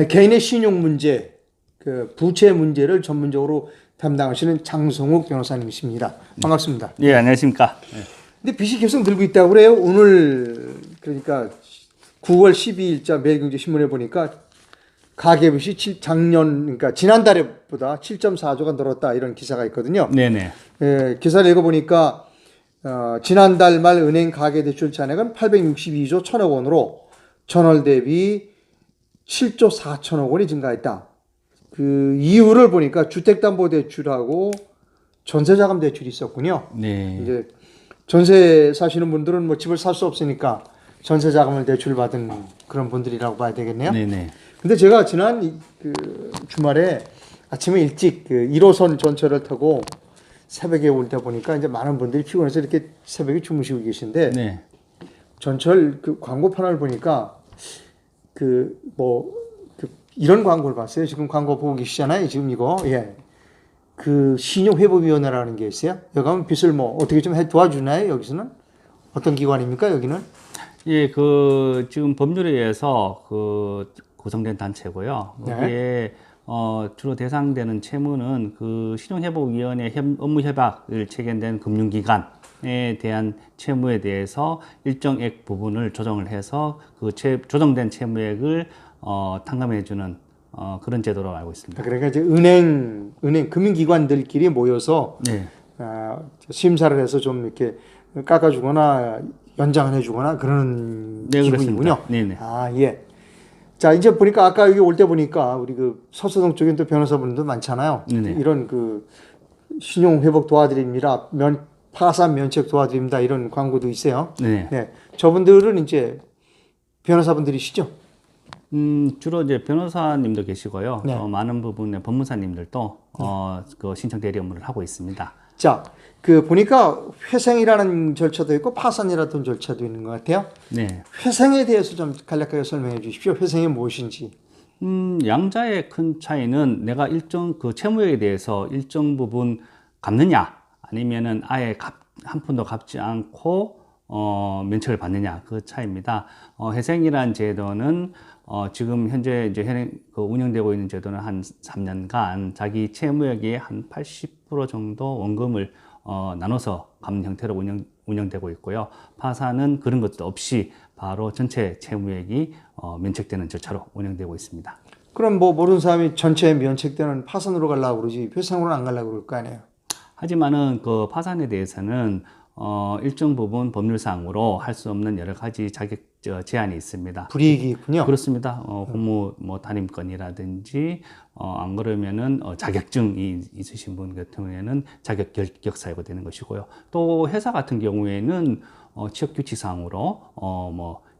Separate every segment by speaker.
Speaker 1: 개인의 신용 문제, 그 부채 문제를 전문적으로 담당하시는 장성욱 변호사님이십니다. 반갑습니다.
Speaker 2: 예, 안녕하십니까.
Speaker 1: 근데 빚이 계속 늘고 있다고 그래요. 오늘 그러니까 9월 12일자 매일경제신문에 보니까 가계빚이 작년 그러니까 지난달에보다 7.4조가 늘었다 이런 기사가 있거든요.
Speaker 2: 네네.
Speaker 1: 기사를 읽어보니까 지난달 말 은행 가계대출 잔액은 862조 1천억 원으로 전월 대비 7조 4천억 원이 증가했다. 그 이유를 보니까 주택담보대출하고 전세자금 대출이 있었군요.
Speaker 2: 네.
Speaker 1: 이제 전세 사시는 분들은 뭐 집을 살 수 없으니까 전세자금을 대출받은 그런 분들이라고 봐야 되겠네요.
Speaker 2: 네네.
Speaker 1: 근데 제가 지난 그 주말에 아침에 일찍 그 1호선 전철을 타고 새벽에 올 때 보니까 이제 많은 분들이 피곤해서 이렇게 새벽에 주무시고 계신데
Speaker 2: 네.
Speaker 1: 전철 그 광고판을 보니까 그 이런 광고를 봤어요. 지금 광고 보고 계시잖아요. 지금 이거 그 신용회복위원회라는 게 있어요. 여기 가면 빚을 뭐 어떻게 좀 도와주나요? 여기서는 어떤 기관입니까? 여기는?
Speaker 2: 예, 그 지금 법률에 의해서 그 구성된 단체고요. 여기에 주로 대상되는 채무는 그 신용회복위원회 업무 협약을 체결된 금융기관에 대한 채무에 대해서 일정액 부분을 조정을 해서 그 조정된 채무액을 탕감해주는 그런 제도로 알고 있습니다.
Speaker 1: 그러니까 이제 은행 금융기관들끼리 모여서
Speaker 2: 네.
Speaker 1: 심사를 해서 좀 이렇게 깎아주거나 연장을 해주거나 그런
Speaker 2: 네,
Speaker 1: 기분이군요.
Speaker 2: 네네.
Speaker 1: 아 예. 자 이제 보니까 아까 여기 올 때 보니까 우리 그 서초동 쪽에 또 변호사분들 많잖아요.
Speaker 2: 네네.
Speaker 1: 이런 그 신용 회복 도와드립니다. 파산 면책 도와드립니다. 이런 광고도 있어요.
Speaker 2: 네.
Speaker 1: 네. 저분들은 이제 변호사분들이시죠?
Speaker 2: 주로 이제 변호사님도 계시고요.
Speaker 1: 네.
Speaker 2: 많은 부분의 법무사님들도 그 신청 대리 업무를 하고 있습니다.
Speaker 1: 자, 그 보니까 회생이라는 절차도 있고 파산이라는 절차도 있는 것 같아요.
Speaker 2: 네.
Speaker 1: 회생에 대해서 좀 간략하게 설명해 주십시오. 회생이 무엇인지.
Speaker 2: 양자의 큰 차이는 내가 일정 그 채무액에 대해서 일정 부분 갚느냐 아니면은 아예 한 푼도 갚지 않고 면책을 받느냐 그 차이입니다. 회생이란 제도는 지금 현재 이제 운영되고 있는 제도는 한 3년간 자기 채무액의 한 80% 정도 원금을 나눠서 갚는 형태로 운영되고 있고요. 파산은 그런 것도 없이 바로 전체 채무액이 면책되는 절차로 운영되고 있습니다.
Speaker 1: 그럼 뭐 모르는 사람이 전체 면책되는 파산으로 가려고 그러지 회생으로는 안 가려고 그럴 거 아니에요.
Speaker 2: 하지만은 그 파산에 대해서는 일정 부분 법률상으로 할 수 없는 여러 가지 자격 제한이 있습니다.
Speaker 1: 불이익이 있군요.
Speaker 2: 그렇습니다. 공무 단임권이라든지 안 그러면은 자격증이 있으신 분 같은 경우에는 자격 결격 사유가 되는 것이고요. 또 회사 같은 경우에는 취업 규칙상으로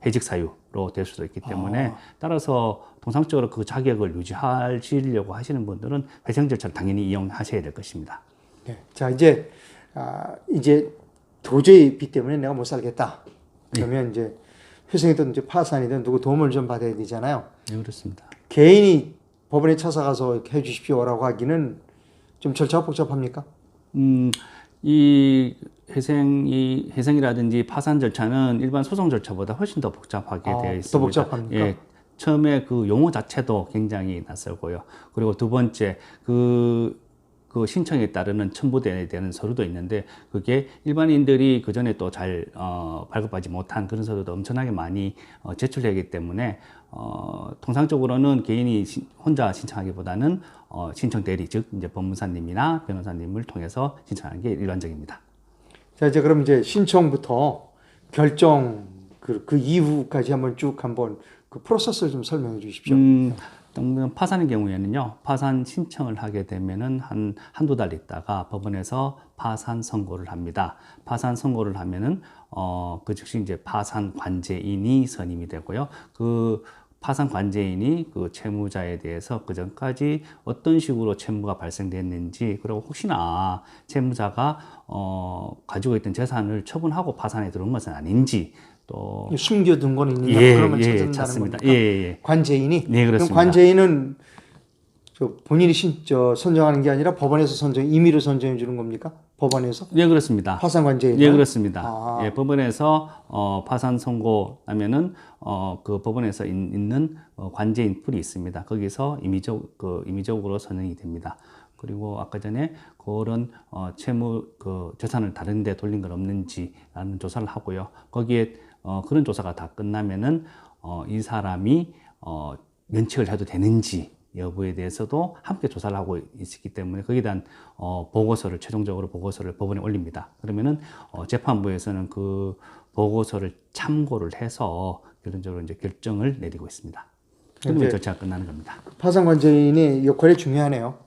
Speaker 2: 해직 사유로 될 수도 있기 때문에 따라서 통상적으로 그 자격을 유지하시려고 하시는 분들은 회생 절차를 당연히 이용하셔야 될 것입니다.
Speaker 1: 네. 자 이제 도저히 빚 때문에 내가 못 살겠다. 그러면 이제 회생이든 이제 파산이든 누구 도움을 좀 받아야 되잖아요.
Speaker 2: 네, 그렇습니다.
Speaker 1: 개인이 법원에 찾아가서 해 주십시오라고 하기는 좀 절차가 복잡합니까?
Speaker 2: 이 회생이라든지 파산 절차는 일반 소송 절차보다 훨씬 더 복잡하게 되어 있습니다.
Speaker 1: 더 복잡합니까?
Speaker 2: 예, 처음에 그 용어 자체도 굉장히 낯설고요. 그리고 두 번째 그 신청에 따르는 첨부돼야 되는 서류도 있는데 그게 일반인들이 그 전에 또 잘 발급하지 못한 그런 서류도 엄청나게 많이 제출되기 때문에 통상적으로는 개인이 혼자 신청하기보다는 신청 대리 즉 이제 법무사님이나 변호사님을 통해서 신청하는 게 일반적입니다.
Speaker 1: 자 이제 그럼 이제 신청부터 결정 그 이후까지 한번 그 프로세스를 좀 설명해 주십시오.
Speaker 2: 파산의 경우에는요, 파산 신청을 하게 되면은 한두 달 있다가 법원에서 파산 선고를 합니다. 파산 선고를 하면은, 그 즉시 이제 파산 관제인이 선임이 되고요. 그 파산 관제인이 그 채무자에 대해서 그 전까지 어떤 식으로 채무가 발생됐는지, 그리고 혹시나 채무자가, 가지고 있던 재산을 처분하고 파산에 들어온 것은 아닌지, 또
Speaker 1: 숨겨둔 건 있느냐 그러면 찾아낸다는 겁니까?
Speaker 2: 예.
Speaker 1: 관제인이?
Speaker 2: 네, 그렇습니다.
Speaker 1: 그럼 관제인은 본인이 선정하는 게 아니라 법원에서 임의로 선정해 주는 겁니까? 법원에서?
Speaker 2: 예, 그렇습니다.
Speaker 1: 파산관제인?
Speaker 2: 예, 그렇습니다.
Speaker 1: 아.
Speaker 2: 예, 법원에서 파산 선고하면은 그 법원에서 있는 관제인 풀이 있습니다. 거기서 임의적으로 선정이 됩니다. 그리고 아까 전에 그런 채무 재산을 다른 데 돌린 건 없는지라는 조사를 하고요. 거기에 그런 조사가 다 끝나면은 이 사람이 면책을 해도 되는지 여부에 대해서도 함께 조사를 하고 있기 때문에 거기에 대한 최종적으로 보고서를 법원에 올립니다. 그러면은 재판부에서는 그 보고서를 참고를 해서 결론적으로 이제 결정을 내리고 있습니다. 그러면 절차가 끝나는 겁니다.
Speaker 1: 파산관제인의 역할이 중요하네요.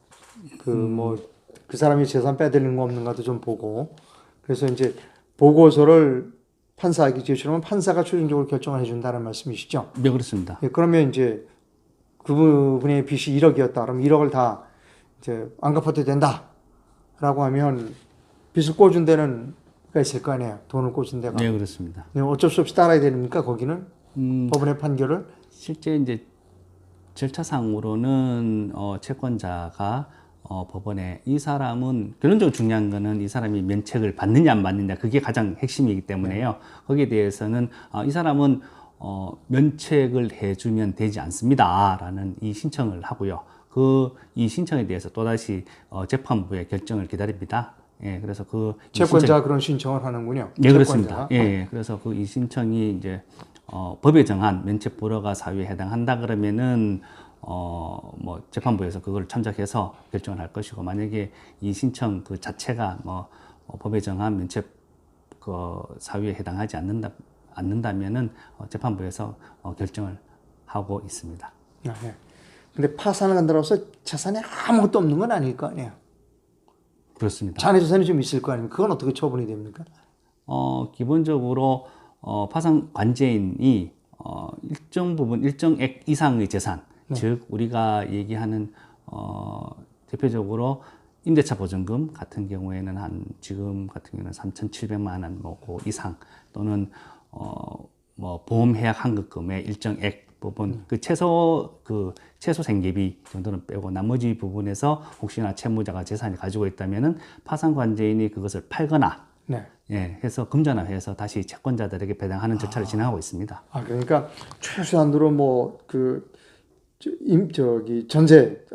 Speaker 1: 그 사람이 재산 빼들리는 거 없는가도 좀 보고, 그래서 이제 보고서를 판사에게 제출하면 판사가 최종적으로 결정을 해준다는 말씀이시죠?
Speaker 2: 네, 그렇습니다.
Speaker 1: 예, 그러면 이제 그분의 빚이 1억이었다. 그럼 1억을 다 이제 안 갚아도 된다라고 하면 빚을 꿔준 데는 가 있을 거 아니에요. 돈을 꿔준 데가.
Speaker 2: 네, 그렇습니다.
Speaker 1: 어쩔 수 없이 따라야 됩니까? 거기는 법원의 판결을?
Speaker 2: 실제 이제 절차상으로는 채권자가 법원에 이 사람은 결론적으로 중요한 거는 이 사람이 면책을 받느냐 안 받느냐 그게 가장 핵심이기 때문에요. 거기에 대해서는 이 사람은 면책을 해주면 되지 않습니다라는 이 신청을 하고요. 이 신청에 대해서 또다시 재판부의 결정을 기다립니다. 예, 그래서
Speaker 1: 채권자가 그런 신청을 하는군요.
Speaker 2: 네, 그렇습니다. 예, 그래서 이 신청이 이제 법에 정한 면책 불허가 사유에 해당한다 그러면은 뭐 재판부에서 그걸 참작해서 결정을 할 것이고 만약에 이 신청 그 자체가 법에 정한 면책 사유에 해당하지 않는다면은 재판부에서 결정을 하고 있습니다.
Speaker 1: 네. 근데 파산을 한다고서 재산이 아무것도 없는 건 아닐 거 아니에요.
Speaker 2: 그렇습니다.
Speaker 1: 잔해 재산이 좀 있을 거 아닙니까? 그건 어떻게 처분이 됩니까?
Speaker 2: 기본적으로 파산 관제인이 일정 부분 일정액 이상의 재산, 즉 우리가 얘기하는 대표적으로 임대차 보증금 같은 경우에는 지금 같은 경우는 3,700만 원 그 이상 또는 뭐 보험 해약 환급금의 일정액 부분 최소 생계비 정도는 빼고 나머지 부분에서 혹시나 채무자가 재산을 가지고 있다면은 파산 관제인이 그것을 팔거나 예, 해서 금전화해서 다시 채권자들에게 배당하는 절차를 진행하고 있습니다.
Speaker 1: 그러니까 최소한으로 전세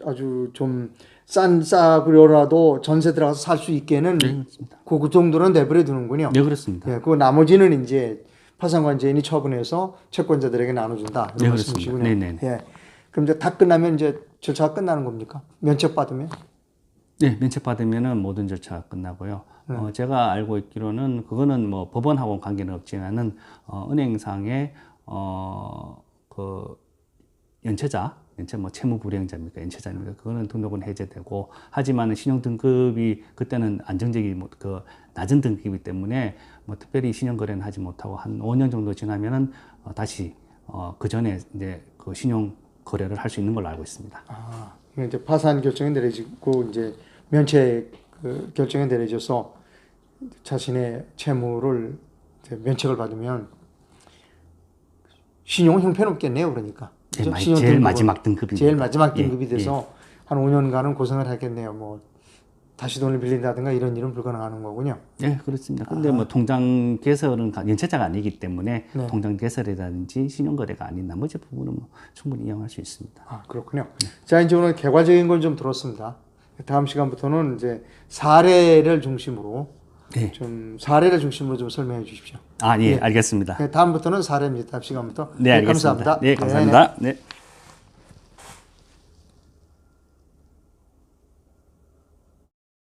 Speaker 1: 아주 좀 싼 싸구려라도 전세 들어가서 살 수 있게는 그 정도는 내버려 두는군요.
Speaker 2: 네, 그렇습니다.
Speaker 1: 예, 그 나머지는 이제 파산관제인이 처분해서 채권자들에게 나눠준다.
Speaker 2: 네, 그렇습니다. 네네.
Speaker 1: 예. 그럼 이제 다 끝나면 이제 절차가 끝나는 겁니까? 면책 받으면?
Speaker 2: 네, 면책 받으면은 모든 절차가 끝나고요. 제가 알고 있기로는 그거는 뭐 법원하고는 관계는 없지만은 은행상에 채무 불이행자입니까? 연체자입니까? 그거는 등록은 해제되고 하지만 신용 등급이 그때는 안정적이 낮은 등급이기 때문에 특별히 신용 거래는 하지 못하고 한 5년 정도 지나면은 다시 그 전에 이제 그 신용 거래를 할 수 있는 걸로 알고 있습니다.
Speaker 1: 이제 파산 결정이 내려지고 이제 면책 결정이 내려져서 자신의 채무를 면책을 받으면 신용은 형편없겠네요, 그러니까.
Speaker 2: 제일 마지막 등급입니다.
Speaker 1: 제일 마지막 등급이 돼서 한 5년간은 고생을 하겠네요. 다시 돈을 빌린다든가 이런 일은 불가능한 거군요.
Speaker 2: 네, 그렇습니다. 근데 통장 개설은 연체자가 아니기 때문에 통장 개설이라든지 신용거래가 아닌 나머지 부분은 충분히 이용할 수 있습니다.
Speaker 1: 그렇군요. 자, 이제 오늘 개괄적인 건 좀 들었습니다. 다음 시간부터는 이제 사례를 중심으로 좀 설명해 주십시오.
Speaker 2: 예, 알겠습니다.
Speaker 1: 다음부터는 사례입니다. 다음 시간부터.
Speaker 2: 네, 알겠습니다.
Speaker 1: 감사합니다.
Speaker 2: 네, 감사합니다. 네.